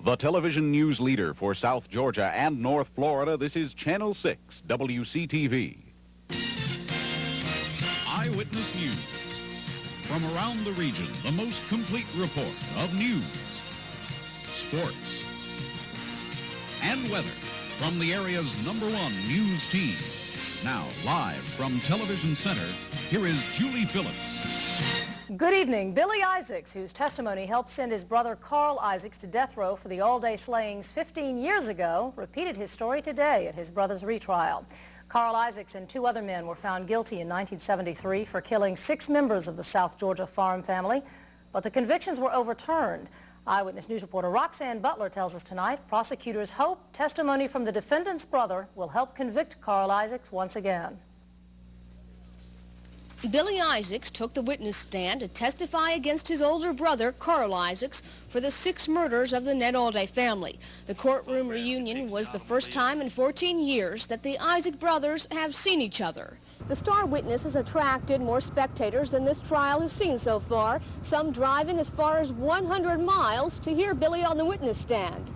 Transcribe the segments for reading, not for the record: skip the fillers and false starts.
The television news leader for South Georgia and North Florida, this is Channel 6, WCTV. Eyewitness News. From around the region, the most complete report of news, sports, and weather from the area's #1 news team. Now, live from Television Center, here is Julie Phillips. Good evening. Billy Isaacs, whose testimony helped send his brother Carl Isaacs to death row for the all-day slayings 15 years ago, repeated his story today at his brother's retrial. Carl Isaacs and 2 other men were found guilty in 1973 for killing 6 members of the South Georgia farm family, but the convictions were overturned. Eyewitness News reporter Roxanne Butler tells us tonight prosecutors hope testimony from the defendant's brother will help convict Carl Isaacs once again. Billy Isaacs took the witness stand to testify against his older brother, Carl Isaacs, for the 6 murders of the Ned Alday family. The courtroom reunion was the first time in 14 years that the Isaac brothers have seen each other. The star witness has attracted more spectators than this trial has seen so far, some driving as far as 100 miles to hear Billy on the witness stand.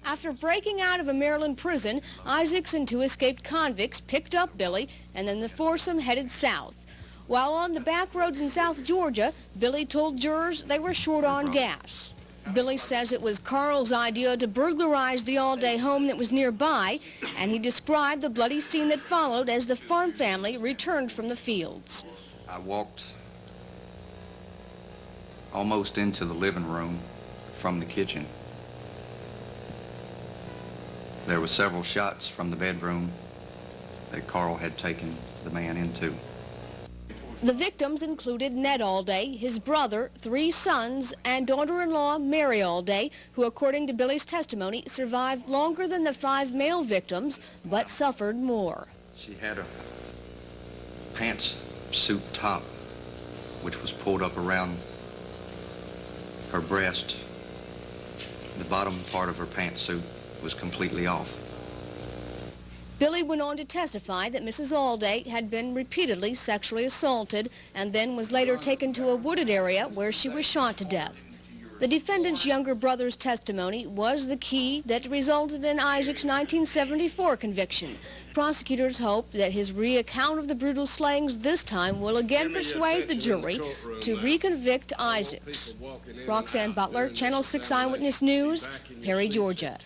After breaking out of a Maryland prison, Isaacs and 2 escaped convicts picked up Billy, and then the foursome headed south. While on the back roads in South Georgia, Billy told jurors they were short on gas. Billy says it was Carl's idea to burglarize the all-day home that was nearby, and he described the bloody scene that followed as the farm family returned from the fields. I walked almost into the living room from the kitchen. There were several shots from the bedroom that Carl had taken the man into. The victims included Ned Alday, his brother, 3 sons, and daughter-in-law Mary Alday, who, according to Billy's testimony, survived longer than the 5 male victims, but suffered more. She had a pantsuit top, which was pulled up around her breast. The bottom part of her pantsuit was completely off. Billy went on to testify that Mrs. Alday had been repeatedly sexually assaulted and then was later taken to a wooded area where she was shot to death. The defendant's younger brother's testimony was the key that resulted in Isaac's 1974 conviction. Prosecutors hope that his reaccount of the brutal slayings this time will again persuade the jury to reconvict Isaacs. Roxanne Butler, Channel 6 Eyewitness News, Perry, Georgia.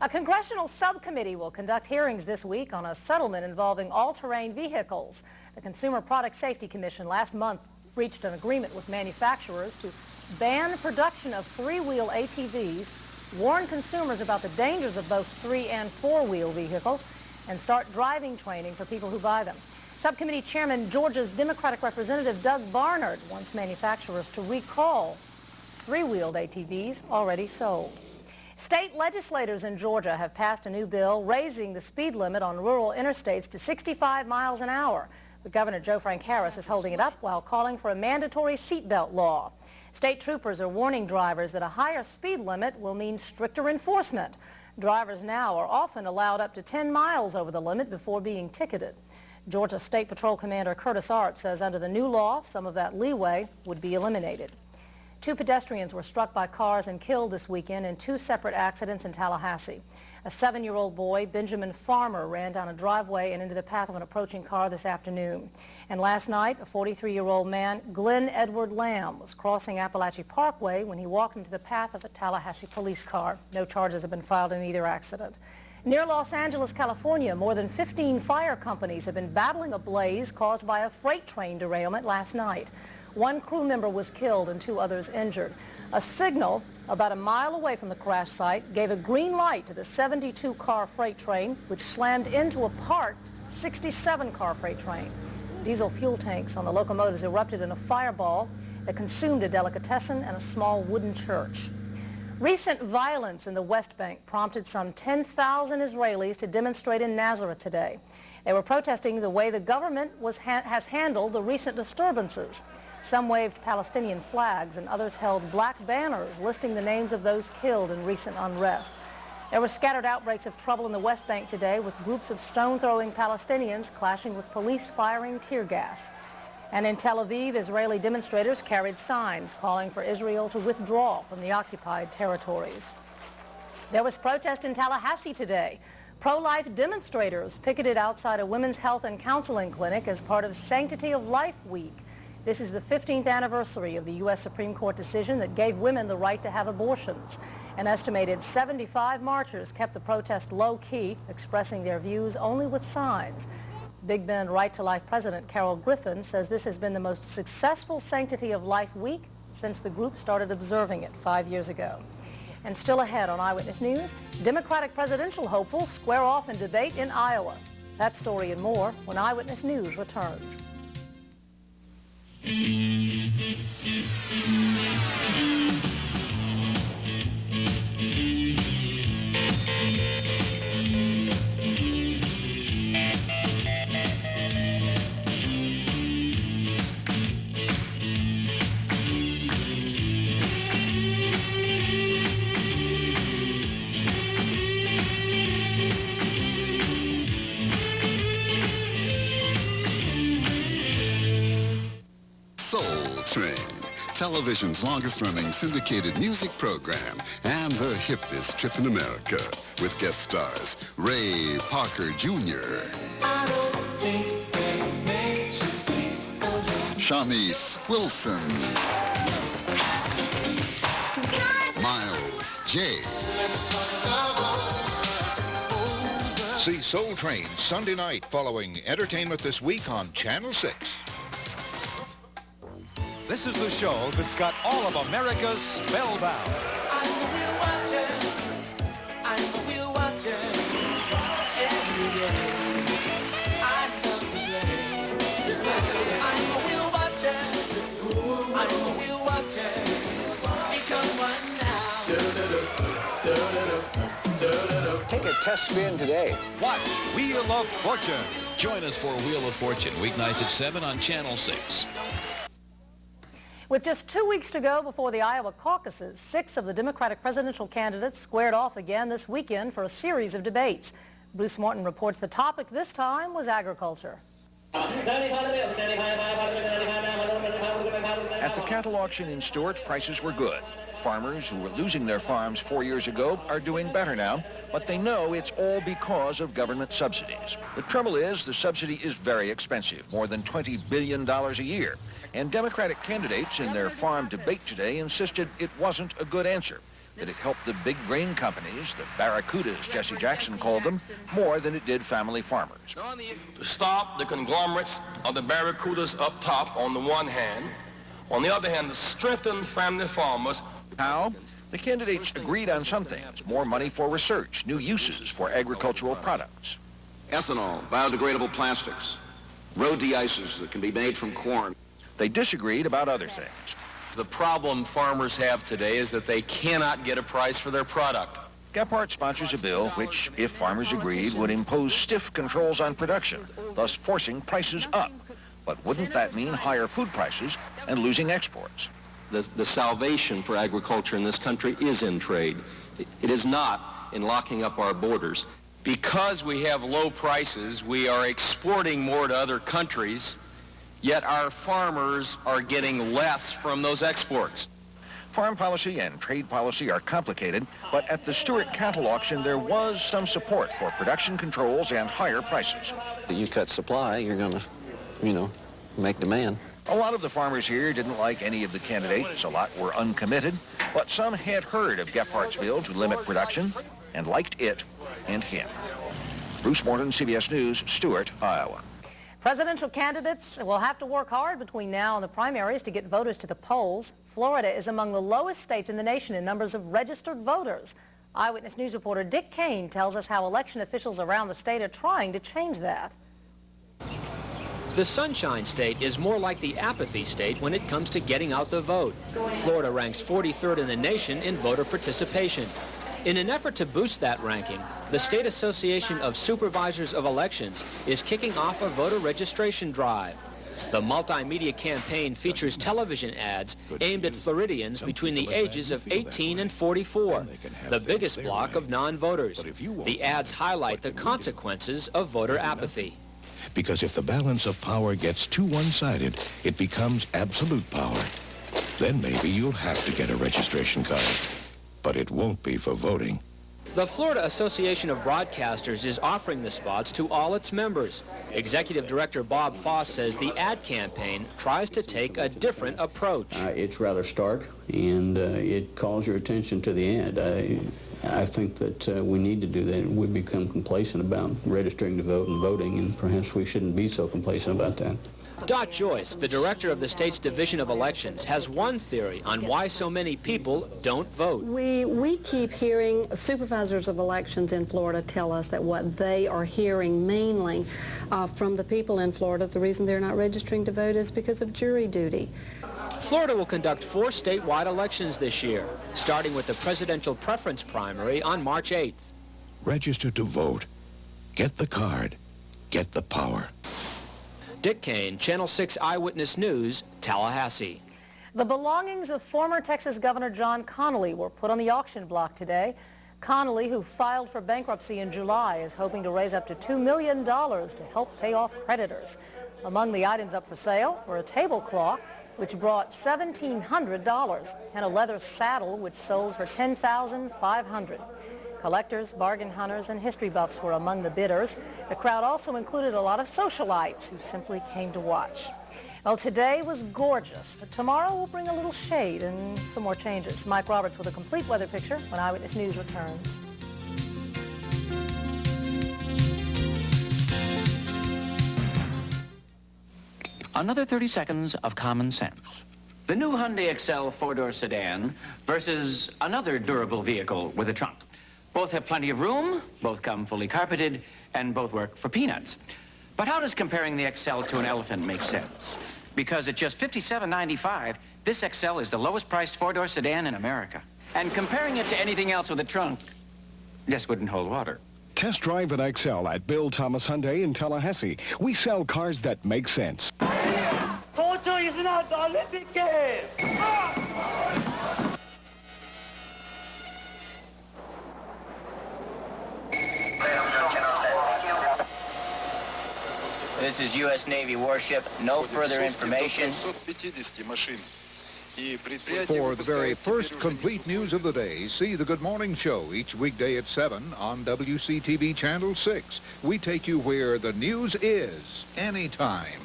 A congressional subcommittee will conduct hearings this week on a settlement involving all-terrain vehicles. The Consumer Product Safety Commission last month reached an agreement with manufacturers to ban production of 3-wheel ATVs, warn consumers about the dangers of both 3- and 4-wheel vehicles, and start driving training for people who buy them. Subcommittee Chairman Georgia's Democratic Representative Doug Barnard wants manufacturers to recall 3-wheeled ATVs already sold. State legislators in Georgia have passed a new bill raising the speed limit on rural interstates to 65 miles an hour. But Governor Joe Frank Harris is holding it up while calling for a mandatory seatbelt law. State troopers are warning drivers that a higher speed limit will mean stricter enforcement. Drivers now are often allowed up to 10 miles over the limit before being ticketed. Georgia State Patrol Commander Curtis Arp says under the new law, some of that leeway would be eliminated. 2 pedestrians were struck by cars and killed this weekend in 2 separate accidents in Tallahassee. A 7-year-old boy, Benjamin Farmer, ran down a driveway and into the path of an approaching car this afternoon. And last night, a 43-year-old man, Glenn Edward Lamb, was crossing Appalachia Parkway when he walked into the path of a Tallahassee police car. No charges have been filed in either accident. Near Los Angeles, California, more than 15 fire companies have been battling a blaze caused by a freight train derailment last night. 1 crew member was killed and 2 others injured. A signal about a mile away from the crash site gave a green light to the 72-car freight train, which slammed into a parked 67-car freight train. Diesel fuel tanks on the locomotives erupted in a fireball that consumed a delicatessen and a small wooden church. Recent violence in the West Bank prompted some 10,000 Israelis to demonstrate in Nazareth today. They were protesting the way the government has handled the recent disturbances. Some waved Palestinian flags and others held black banners listing the names of those killed in recent unrest. There were scattered outbreaks of trouble in the West Bank today, with groups of stone-throwing Palestinians clashing with police firing tear gas. And in Tel Aviv, Israeli demonstrators carried signs calling for Israel to withdraw from the occupied territories. There was protest in Tallahassee today. Pro-life demonstrators picketed outside a women's health and counseling clinic as part of Sanctity of Life Week. This is the 15th anniversary of the U.S. Supreme Court decision that gave women the right to have abortions. An estimated 75 marchers kept the protest low-key, expressing their views only with signs. Big Bend Right to Life President Carol Griffin says this has been the most successful Sanctity of Life Week since the group started observing it 5 years ago. And still ahead on Eyewitness News, Democratic presidential hopefuls square off in debate in Iowa. That story and more when Eyewitness News returns. Television's longest-running syndicated music program and the hippest trip in America with guest stars Ray Parker Jr., Shanice Wilson, Miles J. See Soul Train Sunday night following Entertainment This Week on Channel 6. This is the show that's got all of America spellbound. I'm the wheel watcher. I'm the wheel watcher. Every day. I love to play. I'm the wheel watcher. I'm the wheel watcher. Become one now. Take a test spin today. Watch Wheel of Fortune. Join us for Wheel of Fortune, weeknights at 7 on Channel 6. With just 2 weeks to go before the Iowa caucuses, 6 of the Democratic presidential candidates squared off again this weekend for a series of debates. Bruce Morton reports the topic this time was agriculture. At the cattle auction in Stuart, prices were good. Farmers who were losing their farms 4 years ago are doing better now, but they know it's all because of government subsidies. The trouble is, the subsidy is very expensive, more than $20 billion a year. And Democratic candidates in their farm debate today insisted it wasn't a good answer, that it helped the big grain companies, the barracudas, Jesse Jackson called them, more than it did family farmers. To stop the conglomerates of the barracudas up top on the one hand, on the other hand, to strengthen family farmers. How? The candidates agreed on some things, more money for research, new uses for agricultural products. Ethanol, biodegradable plastics, road de-icers that can be made from corn. They disagreed about other things. The problem farmers have today is that they cannot get a price for their product. Gephardt sponsors a bill which, if farmers agreed, would impose stiff controls on production, thus forcing prices up. But wouldn't that mean higher food prices and losing exports? The salvation for agriculture in this country is in trade. It is not in locking up our borders. Because we have low prices, we are exporting more to other countries, yet our farmers are getting less from those exports. Farm policy and trade policy are complicated, but at the Stuart cattle auction there was some support for production controls and higher prices. You cut supply, you're going to, make demand. A lot of the farmers here didn't like any of the candidates. A lot were uncommitted, but some had heard of Gephardt's bill to limit production and liked it and him. Bruce Morton, CBS News, Stuart, Iowa. Presidential candidates will have to work hard between now and the primaries to get voters to the polls. Florida is among the lowest states in the nation in numbers of registered voters. Eyewitness News reporter Dick Kane tells us how election officials around the state are trying to change that. The Sunshine State is more like the apathy state when it comes to getting out the vote. Florida ranks 43rd in the nation in voter participation. In an effort to boost that ranking, the State Association of Supervisors of Elections is kicking off a voter registration drive. The multimedia campaign features television ads aimed at Floridians between the ages of 18 and 44, the biggest block of non-voters. The ads highlight the consequences of voter apathy. Because if the balance of power gets too one-sided, it becomes absolute power. Then maybe you'll have to get a registration card. But it won't be for voting. The Florida Association of Broadcasters is offering the spots to all its members. Executive Director Bob Foss says the ad campaign tries to take a different approach. It's rather stark, and it calls your attention to the ad. I think that we need to do that. We become complacent about registering to vote and voting, and perhaps we shouldn't be so complacent about that. Dot Joyce, the director of the state's Division of Elections, has one theory on why so many people don't vote. We keep hearing supervisors of elections in Florida tell us that what they are hearing mainly from the people in Florida, the reason they're not registering to vote is because of jury duty. Florida will conduct 4 statewide elections this year, starting with the presidential preference primary on March 8th. Register to vote. Get the card. Get the power. Dick Kane, Channel 6 Eyewitness News, Tallahassee. The belongings of former Texas Governor John Connally were put on the auction block today. Connally, who filed for bankruptcy in July, is hoping to raise up to $2 million to help pay off creditors. Among the items up for sale were a tablecloth, which brought $1,700, and a leather saddle, which sold for $10,500. Collectors, bargain hunters, and history buffs were among the bidders. The crowd also included a lot of socialites who simply came to watch. Well, today was gorgeous, but tomorrow will bring a little shade and some more changes. Mike Roberts with a complete weather picture when Eyewitness News returns. Another 30 seconds of common sense. The new Hyundai Excel 4-door sedan versus another durable vehicle with a trunk. Both have plenty of room, both come fully carpeted, and both work for peanuts. But how does comparing the Excel to an elephant make sense? Because at just $57.95, this Excel is the lowest priced 4-door sedan in America. And comparing it to anything else with a trunk just wouldn't hold water. Test drive an Excel at Bill Thomas Hyundai in Tallahassee. We sell cars that make sense. This is U.S. Navy warship. No further information. For the very first complete news of the day, see the Good Morning Show each weekday at 7 on WCTV Channel 6. We take you where the news is, anytime.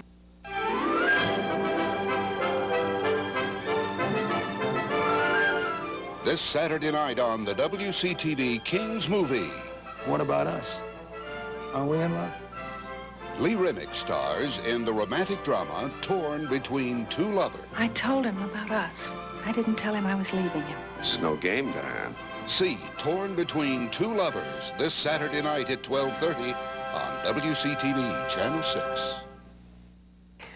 This Saturday night on the WCTV King's Movie. What about us? Are we in love? Lee Remick stars in the romantic drama Torn Between Two Lovers. I told him about us. I didn't tell him I was leaving him. It's no game, Diane. See Torn Between Two Lovers this Saturday night at 12:30 on WCTV Channel 6.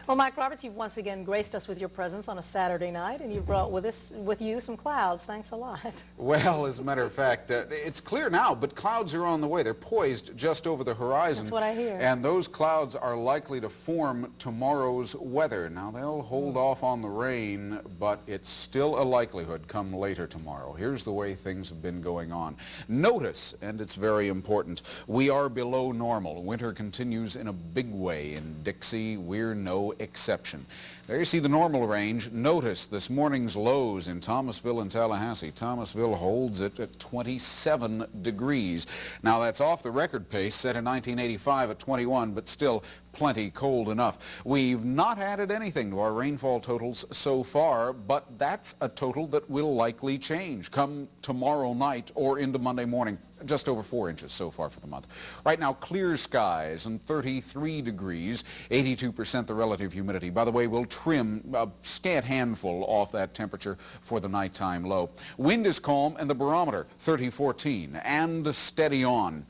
Well, Mike Roberts, you've once again graced us with your presence on a Saturday night, and you've brought with you some clouds. Thanks a lot. Well, as a matter of fact, it's clear now, but clouds are on the way. They're poised just over the horizon. That's what I hear. And those clouds are likely to form tomorrow's weather. Now, they'll hold off on the rain, but it's still a likelihood come later tomorrow. Here's the way things have been going on. Notice, and it's very important, we are below normal. Winter continues in a big way in Dixie. We're no exception. There you see the normal range. Notice this morning's lows in Thomasville and Tallahassee. Thomasville holds it at 27 degrees. Now that's off the record pace set in 1985 at 21, but still plenty cold enough. We've not added anything to our rainfall totals so far, but that's a total that will likely change come tomorrow night or into Monday morning. Just over 4 inches so far for the month. Right now, clear skies and 33 degrees, 82% the relative humidity. By the way, we'll trim a scant handful off that temperature for the nighttime low. Wind is calm and the barometer 30-14 and steady on.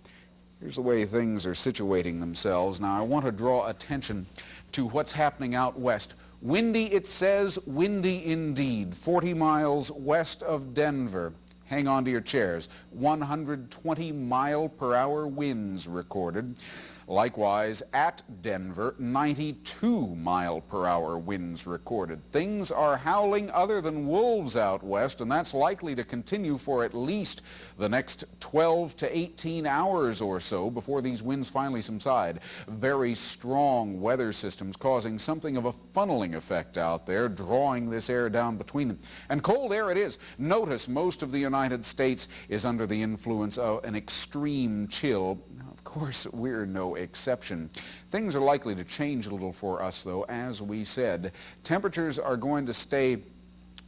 Here's the way things are situating themselves. Now, I want to draw attention to what's happening out west. Windy, it says, windy indeed. 40 miles west of Denver. Hang on to your chairs. 120-mile-per-hour winds recorded. Likewise, at Denver, 92-mile-per-hour winds recorded. Things are howling other than wolves out west, and that's likely to continue for at least the next 12 to 18 hours or so before these winds finally subside. Very strong weather systems causing something of a funneling effect out there, drawing this air down between them. And cold air it is. Notice most of the United States is under the influence of an extreme chill. Of course, we're no exception. Things are likely to change a little for us, though, as we said. Temperatures are going to stay,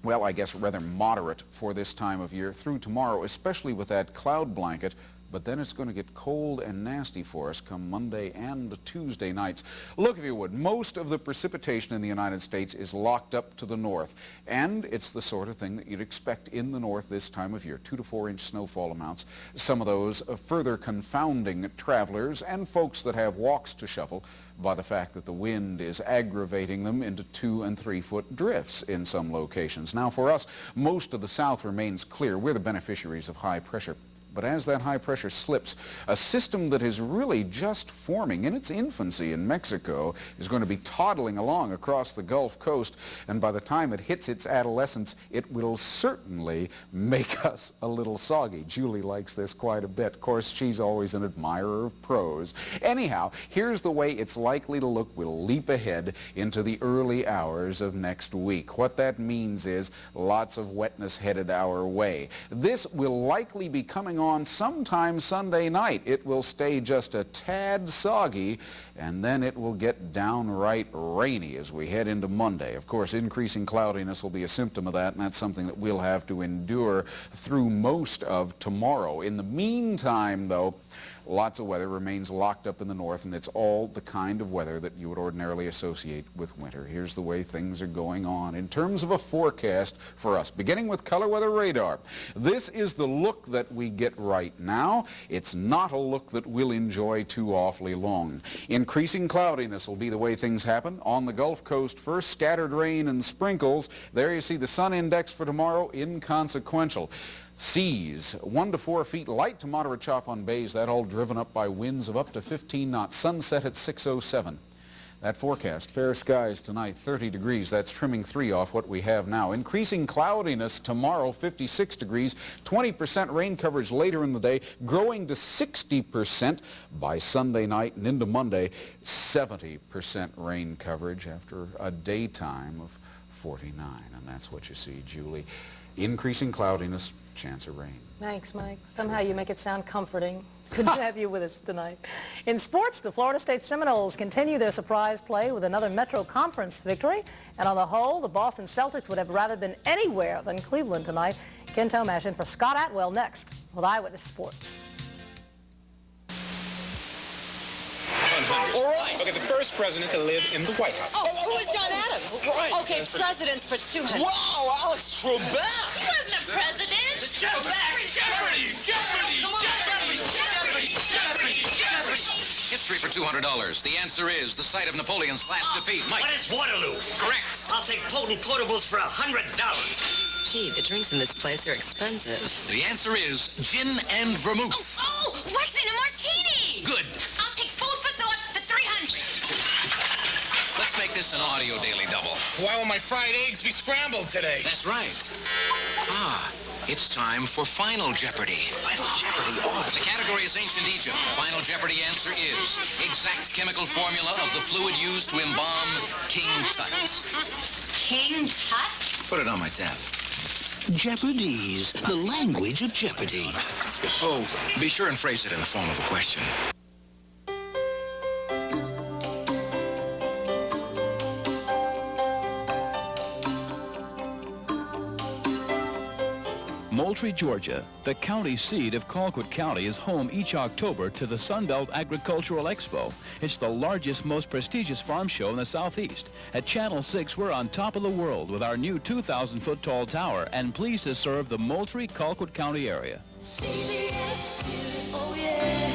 well, I guess rather moderate for this time of year through tomorrow, especially with that cloud blanket. But then it's going to get cold and nasty for us come Monday and Tuesday nights. Look, if you would, most of the precipitation in the United States is locked up to the north, and it's the sort of thing that you'd expect in the north this time of year, 2 to 4 inch snowfall amounts. Some of those further confounding travelers and folks that have walks to shovel by the fact that the wind is aggravating them into 2 and 3 foot drifts in some locations. Now, for us, most of the south remains clear. We're the beneficiaries of high pressure. But as that high pressure slips, a system that is really just forming in its infancy in Mexico is going to be toddling along across the Gulf Coast, and by the time it hits its adolescence, it will certainly make us a little soggy. Julie likes this quite a bit. Of course, she's always an admirer of prose. Anyhow, here's the way it's likely to look. We'll leap ahead into the early hours of next week. What that means is lots of wetness headed our way. This will likely be coming on sometime Sunday night. It will stay just a tad soggy, and then it will get downright rainy as we head into Monday. Of course, increasing cloudiness will be a symptom of that, and that's something that we'll have to endure through most of tomorrow. In the meantime, though, lots of weather remains locked up in the north, and it's all the kind of weather that you would ordinarily associate with winter. Here's the way things are going on in terms of a forecast for us, beginning with color weather radar. This is the look that we get right now. It's not a look that we'll enjoy too awfully long. Increasing cloudiness will be the way things happen. On the Gulf Coast first, scattered rain and sprinkles. There you see the sun index for tomorrow, inconsequential. Seas, 1 to 4 feet, light to moderate chop on bays, that all driven up by winds of up to 15 knots. Sunset at 6:07. That forecast, fair skies tonight, 30 degrees. That's trimming 3 off what we have now. Increasing cloudiness tomorrow, 56 degrees, 20% rain coverage later in the day, growing to 60% by Sunday night, and into Monday, 70% rain coverage after a daytime of 49. And that's what you see, Julie. Increasing cloudiness, chance of rain. Thanks, Mike. Somehow you make it sound comforting. Good to have you with us tonight. In sports, the Florida State Seminoles continue their surprise play with another Metro Conference victory. And on the whole, the Boston Celtics would have rather been anywhere than Cleveland tonight. Ken Tomash in for Scott Atwell next with Eyewitness Sports. All right. Look at the first president to live in the White House. Oh, who is John Adams? Right. Okay, presidents for 200. Wow, Alex Trebek. He wasn't a president. Jeopardy! History for $200. The answer is the site of Napoleon's last defeat. Mike. What is Waterloo? Correct. I'll take potent potables for $100. Gee, the drinks in this place are expensive. The answer is gin and vermouth. Oh, what's in a martini? Good. I'll take food for thought for 300. Let's make this an audio daily double. Why will my fried eggs be scrambled today? That's right. It's time for Final Jeopardy. Final Jeopardy? Oh. The category is Ancient Egypt. The Final Jeopardy answer is exact chemical formula of the fluid used to embalm King Tut. King Tut? Put it on my tab. Jeopardy's the language of Jeopardy. Oh, be sure and phrase it in the form of a question. Moultrie, Georgia, the county seat of Colquitt County, is home each October to the Sunbelt Agricultural Expo. It's the largest, most prestigious farm show in the Southeast. At Channel 6, we're on top of the world with our new 2,000-foot tall tower and pleased to serve the Moultrie, Colquitt County area. CBS, oh yeah.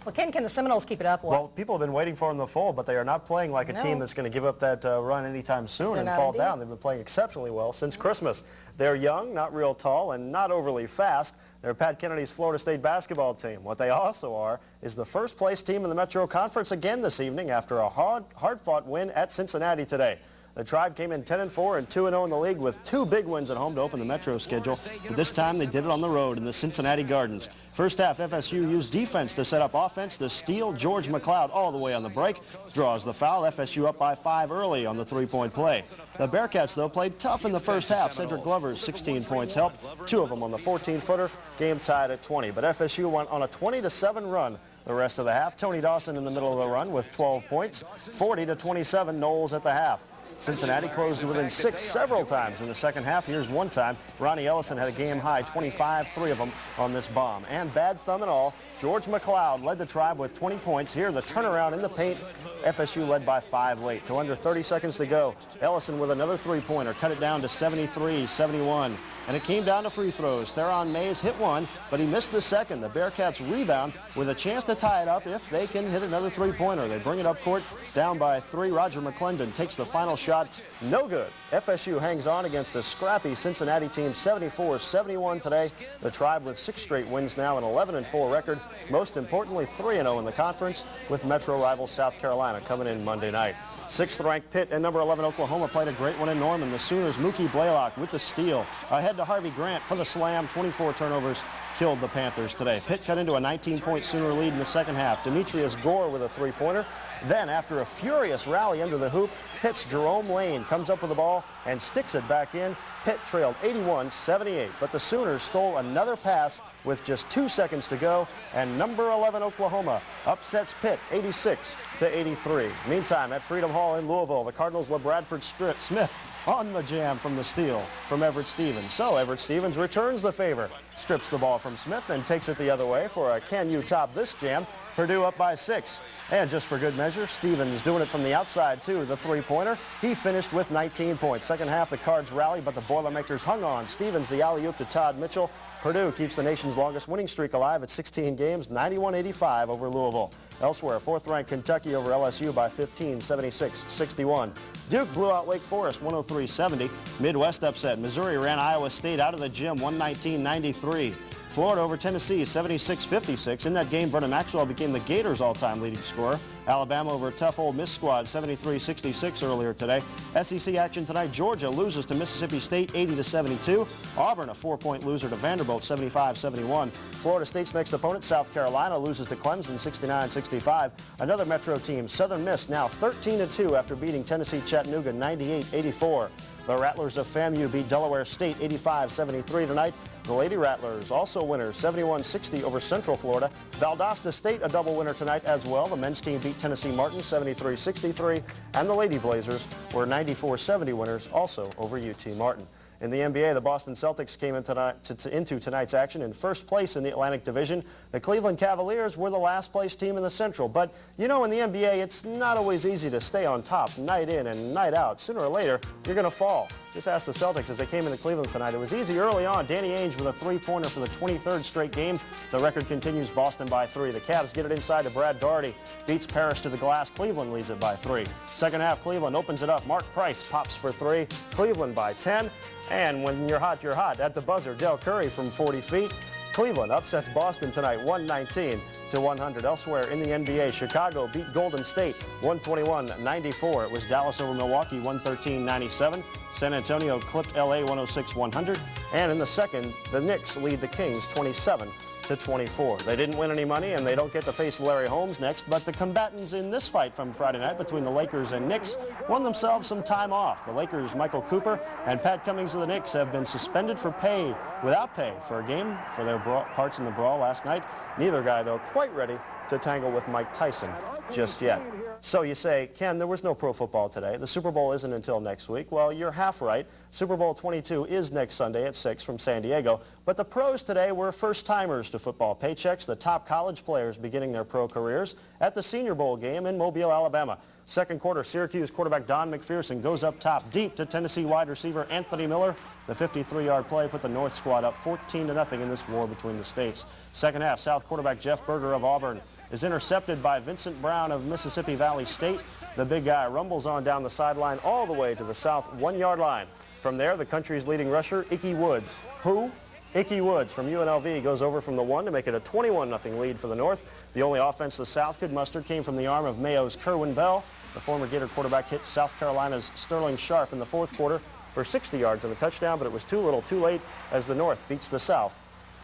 Well, Ken, can the Seminoles keep it up? Well, people have been waiting for them to fold, but they are not playing like a team that's going to give up that run anytime soon and fall down. They've been playing exceptionally well since Christmas. They're young, not real tall, and not overly fast. They're Pat Kennedy's Florida State basketball team. What they also are is the first-place team in the Metro Conference again this evening after a hard-fought win at Cincinnati today. The Tribe came in 10-4 and 2-0 in the league with 2 big wins at home to open the Metro schedule. But this time they did it on the road in the Cincinnati Gardens. First half, FSU used defense to set up offense. The steal, George McLeod all the way on the break. Draws the foul. FSU up by 5 early on the 3-point play. The Bearcats, though, played tough in the first half. Cedric Glover's 16 points helped. 2 of them on the 14-footer. Game tied at 20. But FSU went on a 20-7 run the rest of the half. Tony Dawson in the middle of the run with 12 points. 40-27 Knowles at the half. Cincinnati closed within 6 several times in the second half. Here's one time. Ronnie Ellison had a game-high 25, 3 of them on this bomb. And bad thumb and all, George McLeod led the Tribe with 20 points. Here, the turnaround in the paint. FSU led by 5 late. Till under 30 seconds to go. Ellison with another three-pointer. Cut it down to 73-71. And it came down to free throws. Theron Mays hit one, but he missed the second. The Bearcats rebound with a chance to tie it up if they can hit another three-pointer. They bring it up court, down by 3. Roger McClendon takes the final shot. No good. FSU hangs on against a scrappy Cincinnati team, 74-71 today. The Tribe with 6 straight wins now, an 11-4 record. Most importantly, 3-0 in the conference, with Metro rival South Carolina coming in Monday night. 6th-ranked Pitt and number 11 Oklahoma played a great one in Norman. The Sooners' Mookie Blaylock with the steal. Ahead to Harvey Grant for the slam. 24 turnovers killed the Panthers today. Pitt cut into a 19-point Sooner lead in the second half. Demetrius Gore with a three-pointer. Then, after a furious rally under the hoop, Pitt's Jerome Lane comes up with the ball and sticks it back in. Pitt trailed 81-78, but the Sooners stole another pass with just 2 seconds to go, and number 11 Oklahoma upsets Pitt 86-83. Meantime, at Freedom Hall in Louisville, the Cardinals' LeBradford Smith on the jam from the steal from Everett Stevens. So Everett Stevens returns the favor, strips the ball from Smith, and takes it the other way for a can you top this jam. Purdue up by 6. And just for good measure, Stevens doing it from the outside, too. The three-pointer, he finished with 19 points. Second half, the Cards rallied, but the Boilermakers hung on. Stevens, the alley-oop to Todd Mitchell. Purdue keeps the nation's longest winning streak alive at 16 games, 91-85 over Louisville. Elsewhere, 4th-ranked Kentucky over LSU by 15, 76-61. Duke blew out Wake Forest 103-70. Midwest upset. Missouri ran Iowa State out of the gym 119-93. Florida over Tennessee 76-56. In that game, Vernon Maxwell became the Gators' all-time leading scorer. Alabama over a tough Ole Miss squad 73-66 earlier today. SEC action tonight. Georgia loses to Mississippi State 80-72. Auburn a 4-point loser to Vanderbilt 75-71. Florida State's next opponent, South Carolina, loses to Clemson 69-65. Another Metro team, Southern Miss, now 13-2 after beating Tennessee Chattanooga 98-84. The Rattlers of FAMU beat Delaware State 85-73 tonight. The Lady Rattlers also winners 71-60 over Central Florida. Valdosta State a double winner tonight as well. The men's team beat Tennessee Martin 73-63, and the Lady Blazers were 94-70 winners also over UT Martin. In the NBA, the Boston Celtics came into tonight's action in first place in the Atlantic Division. The Cleveland Cavaliers were the last place team in the Central. But, you know, in the NBA, it's not always easy to stay on top night in and night out. Sooner or later, you're going to fall. Just ask the Celtics as they came into Cleveland tonight. It was easy early on. Danny Ainge with a three-pointer for the 23rd straight game. The record continues, Boston by 3. The Cavs get it inside to Brad Daugherty. Beats Parrish to the glass. Cleveland leads it by 3. Second half, Cleveland opens it up. Mark Price pops for 3. Cleveland by 10. And when you're hot, you're hot. At the buzzer, Del Curry from 40 feet. Cleveland upsets Boston tonight 119-100. Elsewhere in the NBA, Chicago beat Golden State 121-94. It was Dallas over Milwaukee 113-97. San Antonio clipped LA 106-100. And in the second, the Knicks lead the Kings 27-24. They didn't win any money, and they don't get to face Larry Holmes next, but the combatants in this fight from Friday night between the Lakers and Knicks won themselves some time off. The Lakers' Michael Cooper and Pat Cummings of the Knicks have been suspended without pay for a game for their parts in the brawl last night. Neither guy, though, quite ready to tangle with Mike Tyson just yet. So you say, Ken, there was no pro football today. The Super Bowl isn't until next week. Well, you're half right. Super Bowl 22 is next Sunday at 6 from San Diego. But the pros today were first-timers to football paychecks, the top college players beginning their pro careers at the Senior Bowl game in Mobile, Alabama. Second quarter, Syracuse quarterback Don McPherson goes up top deep to Tennessee wide receiver Anthony Miller. The 53-yard play put the North squad up 14-0 in this war between the states. Second half, South quarterback Jeff Berger of Auburn is intercepted by Vincent Brown of Mississippi Valley State. The big guy rumbles on down the sideline all the way to the south 1-yard line. From there, the country's leading rusher, Ickey Woods. Who? Ickey Woods from UNLV goes over from the 1 to make it a 21-0 lead for the North. The only offense the South could muster came from the arm of Mayo's Kerwin Bell. The former Gator quarterback hit South Carolina's Sterling Sharp in the fourth quarter for 60 yards and a touchdown, but it was too little too late as the North beats the South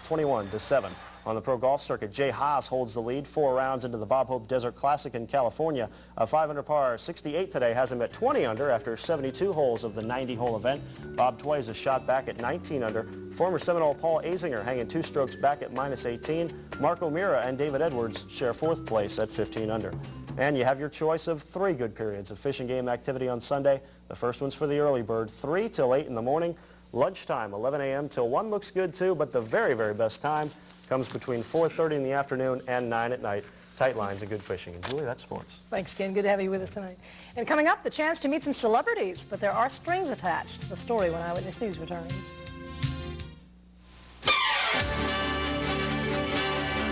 21-7. On the pro golf circuit, Jay Haas holds the lead 4 rounds into the Bob Hope Desert Classic in California. A 5-under par 68 today has him at 20 under after 72 holes of the 90-hole event. Bob Tway is a shot back at 19 under. Former Seminole Paul Azinger hanging 2 strokes back at -18. Mark O'Meara and David Edwards share 4th place at 15 under. And you have your choice of 3 good periods of fishing game activity on Sunday. The first one's for the early bird, 3 till 8 in the morning. Lunchtime, 11 a.m. till 1 looks good too, but the very, very best time comes between 4:30 in the afternoon and 9 at night. Tight lines and good fishing. And Julie, that's sports. Thanks, Ken. Good to have you with us tonight. And coming up, the chance to meet some celebrities, but there are strings attached. The story when Eyewitness News returns.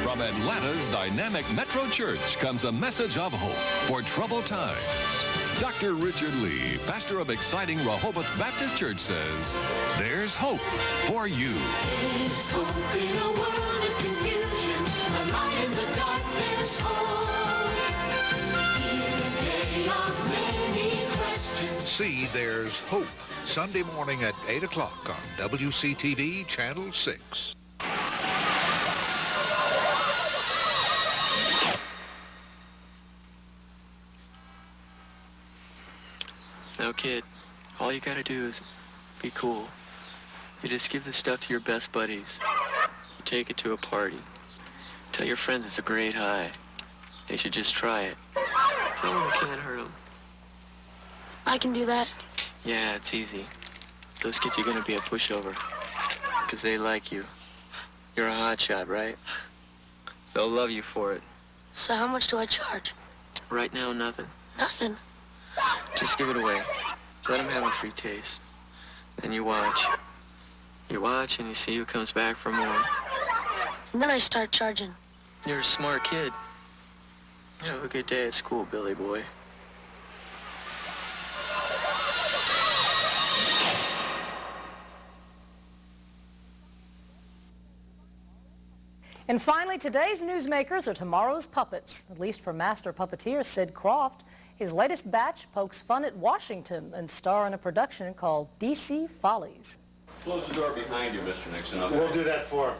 From Atlanta's dynamic Metro Church comes a message of hope for troubled times. Dr. Richard Lee, pastor of exciting Rehoboth Baptist Church, says, there's hope for you. There's hope in a world of confusion, a light in the darkness, hope. In a day of many questions. See There's Hope, Sunday morning at 8 o'clock on WCTV Channel 6. Now, kid, all you gotta do is be cool. You just give the stuff to your best buddies. You take it to a party. Tell your friends it's a great high. They should just try it. Tell them you can't hurt them. I can do that. Yeah, it's easy. Those kids are gonna be a pushover. Because they like you. You're a hotshot, right? They'll love you for it. So how much do I charge? Right now, nothing. Nothing. Just give it away. Let them have a free taste. Then you watch. You watch and you see who comes back for more. And then I start charging. You're a smart kid. You have a good day at school, Billy boy. And finally, today's newsmakers are tomorrow's puppets, at least for master puppeteer Sid Croft. His latest batch pokes fun at Washington and star in a production called D.C. Follies. Close the door behind you, Mr. Nixon. We'll do that for him.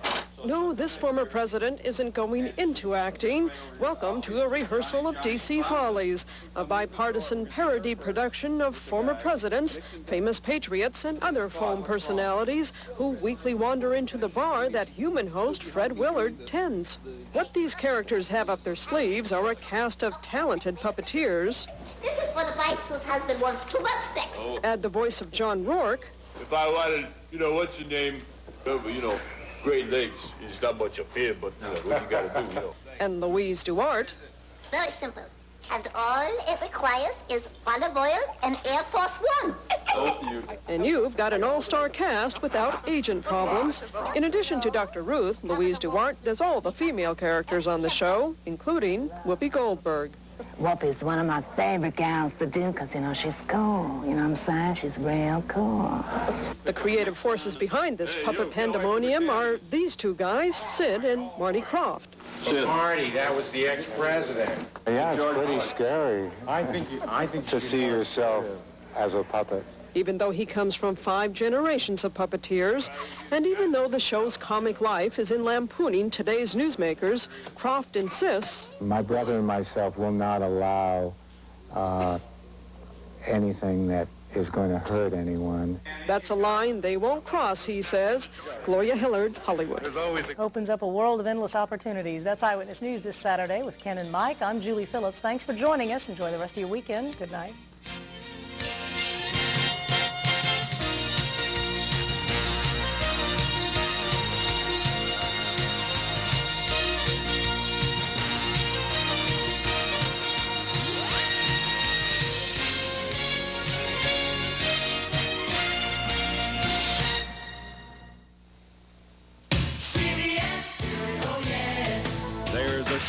No, this former president isn't going into acting. Welcome to a rehearsal of D.C. Follies, a bipartisan parody production of former presidents, famous patriots, and other film personalities who weekly wander into the bar that human host Fred Willard tends. What these characters have up their sleeves are a cast of talented puppeteers. This is for the bikes whose husband wants too much sex. Add the voice of John Rourke. If I wanted, what's your name? Great legs. It's not much up here, but what you gotta do, And Louise Duarte. Very simple. And all it requires is olive oil and Air Force One. And you've got an all-star cast without agent problems. In addition to Dr. Ruth, Louise Duarte does all the female characters on the show, including Whoopi Goldberg. Whoopi's one of my favorite gals to do because, she's cool. You know what I'm saying? She's real cool. The creative forces behind this puppet pandemonium are these two guys, Sid and Marty Croft. Marty, that was the ex-president. Yeah, it's pretty scary. I think to see yourself as a puppet. Even though he comes from 5 generations of puppeteers, and even though the show's comic life is in lampooning today's newsmakers, Croft insists... My brother and myself will not allow anything that is going to hurt anyone. That's a line they won't cross, he says. Gloria Hillard's Hollywood. Opens up a world of endless opportunities. That's Eyewitness News this Saturday with Ken and Mike. I'm Julie Phillips. Thanks for joining us. Enjoy the rest of your weekend. Good night.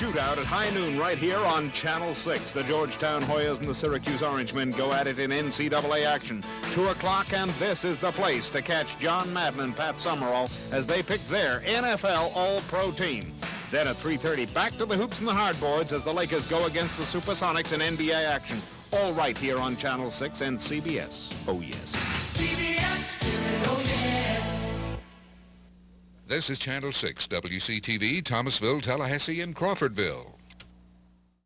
shootout at high noon right here on Channel 6. The Georgetown Hoyas and the Syracuse Orangemen go at it in NCAA action. 2 o'clock, and this is the place to catch John Madden and Pat Summerall as they pick their NFL All-Pro team. Then at 3:30, back to the hoops and the hardboards as the Lakers go against the Supersonics in NBA action. All right here on Channel 6 and CBS. Oh, yes. CBS, oh yes. This is Channel 6, WCTV, Thomasville, Tallahassee, and Crawfordville.